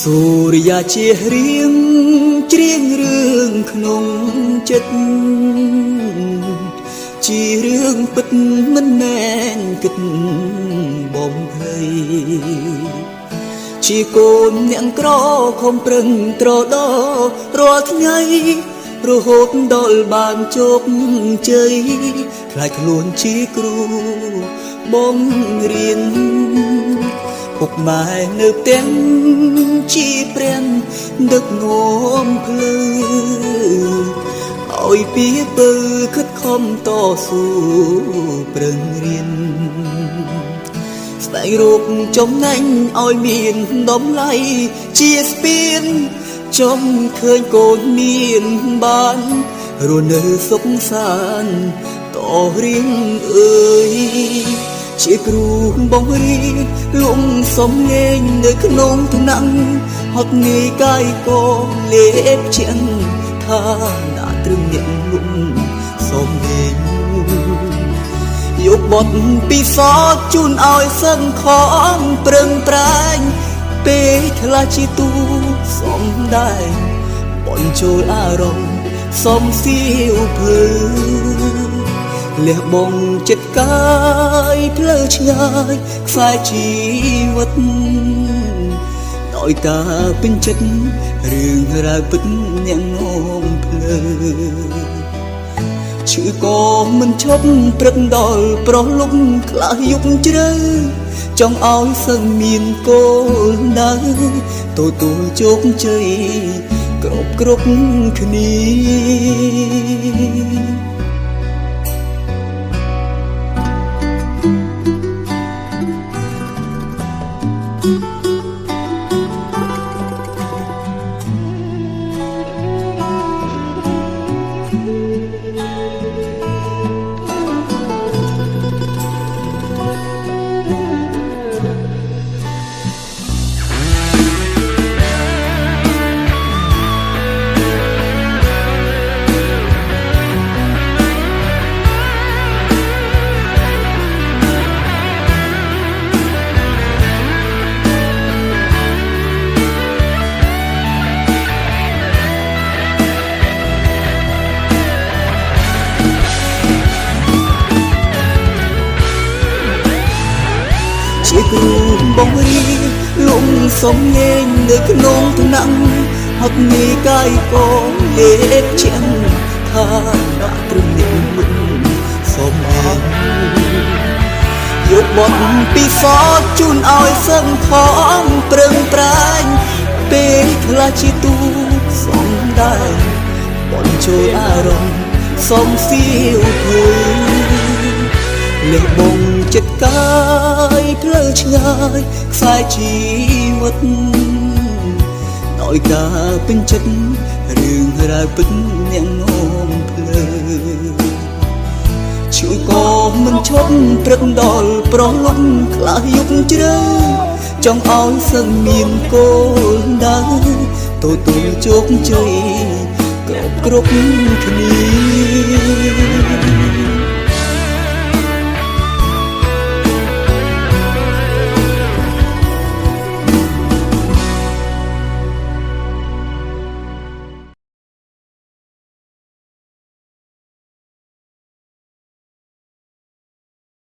សូរិយាជារៀងច្រៀងរឿងក្នុងចិត្តជារឿងពិតមិនមែនគិតបំភ័យជាកូនអ្នកក្រខំប្រឹងត្រដររាល់ថ្ងៃរហូតដល់បានជោគជ័យខ្លាចខ្លួនជាគ្រូបងរៀនពុកម៉ែនៅផ្ទះជាព្រះដឹកនាំភ្លឺឲ្យពីពើខិតខំតស៊ូប្រឹងរៀនស្វែងរកចំណេញឲ្យមានតម្លៃជាស្ពានចង់ឃើញកូនមានបានរស់នៅសុខសាន្តតរៀងអើយជាគ្រូបង្រៀនលំសំលេងនៅក្នុងថ្នាក់ហត់នឿយកាយក៏លេបជាងថាណាត្រឹមអ្នកលំសំលេងយកបទពិសោធន៍ជូនឲ្យសឹងខំប្រឹងប្រែងពេលខ្លះជាទូសំដែងបញ្ចូលអារម្មណ៍សំសៀវភៅលះបង់ចិត្តកាយផ្លូវឆ្ងាយខ្សែជីវិតដោយការពេញចិត្តរឿងរ៉ាវពិតអ្នកនាំភ្លើឈឺក៏មិនឈប់ព្រឹកដល់ប្រុសលុបខ្លះយប់ជ្រៅចង់ឲ្យសឹងមានគោលដៅទទួលជោគជ័យគ្រប់គ្នាជាគ្រូបង្រៀនលំសំលេងនៅក្នុងថ្នាក់ហត់នឿយកាយក៏លេបជាងថាដាក់ត្រឹមអ្នកមិនសំលេងយកបទពិសោធន៍ជូនឲ្យសឹងខំប្រឹងប្រែងពេលខ្លះជាទូសំដែងបញ្ចូលអារម្មណ៍សំសៀវភៅលះបង់ចិត្តកាយផ្លូវឆ្ងាយខ្សែជីវិតដោយការពេញចិត្តរឿងរ៉ាវពិតអ្នកនាំភ្លើឈឺក៏មិនឈប់ព្រឹកដល់ប្រុសលុបខ្លះយប់ជ្រៅចង់ឲ្យសឹងមានគោលដៅទទួលជោគជ័យគ្រប់គ្នា